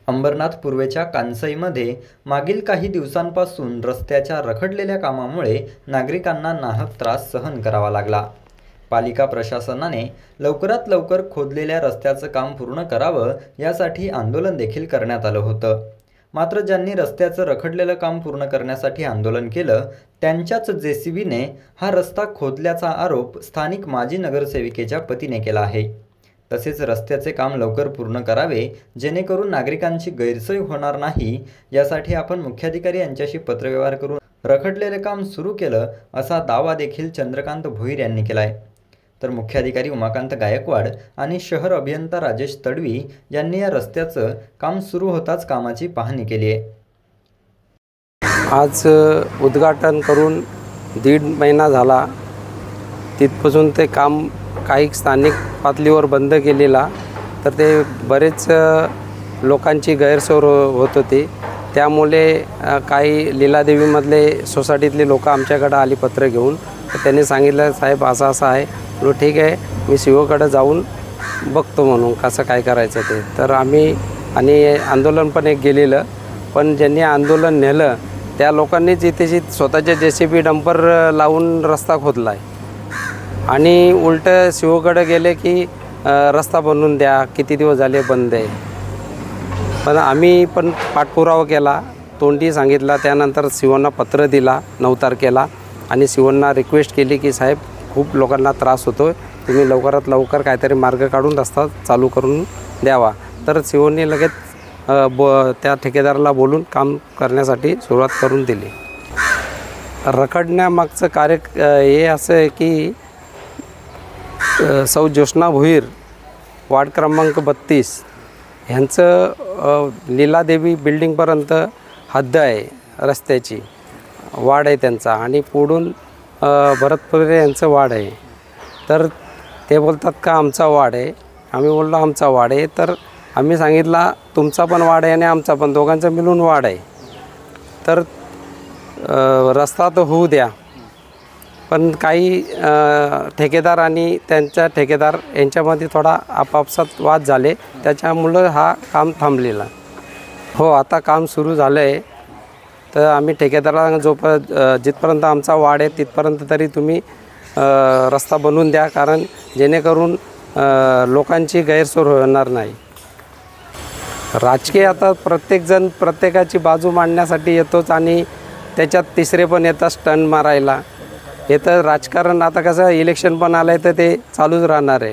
अंबरनाथ पूर्वेच्या कांसईमध्ये मागील काही दिवसांपासून रस्त्याच्या रखडलेल्या कामामुळे नागरिकांना नाहक त्रास सहन करावा लागला। पालिका प्रशासनाने लवकरात लवकर खोदलेल्या रस्त्याचं काम पूर्ण करावं यासाठी आंदोलन देखील करण्यात आलं होतं। मात्र ज्यांनी रस्त्याचं रखडलेलं काम पूर्ण करण्यासाठी आंदोलन केलं त्यांच्याच जेसीबीने हा रस्ता खोदल्याचा आरोप स्थानिक माजी नगरसेविकेच्या पतीने केला आहे। तसेच रस्त्याचे काम लवकर पूर्ण करावे जेणेकरून नागरिकांची गैरसोय होणार नाही यासाठी आपण मुख्याधिकारी यांच्याशी पत्रव्यवहार करून रखडलेले काम सुरू केलं असा दावा देखील चंद्रकांत भोईर यांनी केलाय। तर मुख्याधिकारी उमाकांत गायकवाड आणि शहर अभियंता राजेश तडवी यांनी या रस्त्याचं काम सुरू होताच कामाची पाहणी केली आहे। आज उद्घाटन करून 1.5 महिना झाला। तिथपासून ते काम काही स्थानिक पातळीवर बंद केलेला, तर ते बरेच लोकांची गैरसोय होत होती। त्यामुळे काही लीलादेवीमधले सोसायटीतले लोक आमच्याकडे आली पत्र घेऊन, तर त्यांनी सांगितलं साहेब असं असं आहे। बोलो ठीक आहे, मी सीओकडे जाऊन बघतो म्हणून कसं काय करायचं ते। तर आम्ही आणि आंदोलन पण एक गेलेलं, पण ज्यांनी आंदोलन नेलं त्या लोकांनीच इथे स्वतःचे जेसीबी डंपर लावून रस्ता खोदला आहे आणि उलट सीओकडे गेले की रस्ता बनवून द्या, किती दिवस झाले बंद आहे। पण आम्ही पण पाठपुरावा केला, तोंडी सांगितला, त्यानंतर सीओना पत्र दिला 9 तारखेला आणि सीओना रिक्वेस्ट केली की साहेब खूप लोकांना त्रास होतो, तुम्ही लवकरात लवकर काहीतरी मार्ग काढून रस्ता चालू करून द्यावा। तर सीओने लगेच त्या ठेकेदाराला बोलून काम करण्यासाठी सुरुवात करून दिली। रखडण्यामागचं कार्य हे असं आहे की सौ ज्योत्स्ना भोईर वार्ड क्रमांक 32 ह्यांचं लीलादेवी बिल्डिंगपर्यंत हद्द आहे, रस्त्याची वाढ आहे त्यांचा, आणि पुढून भरतपुरे यांचं वाढ आहे। तर ते बोलतात का आमचा वाढ आहे, आम्ही बोललो आमचा वाढ आहे। तर आम्ही सांगितला तुमचा पण वाढ आहे आणि आमचा पण, दोघांचा मिळून वाढ आहे, तर रस्ता तर होऊ द्या। पण काही ठेकेदार आणि त्यांच्या ठेकेदार यांच्यामध्ये थोडा आपापसात वाद झाले, त्याच्यामुळं हा काम थांबलेला। हो, आता काम सुरू झालं आहे। तर आम्ही ठेकेदाराला जिथपर्यंत आमचा वाढ आहे तिथपर्यंत तरी तुम्ही रस्ता बनवून द्या, कारण जेणेकरून लोकांची गैरसोय होणार नाही। राजकीय आता प्रत्येकजण प्रत्येकाची बाजू मांडण्यासाठी येतोच आणि त्याच्यात तिसरे पण येतात स्टंट मारायला। हे तर राजकारण, आता कसं इलेक्शन पण आलं आहे तर ते चालूच राहणार आहे।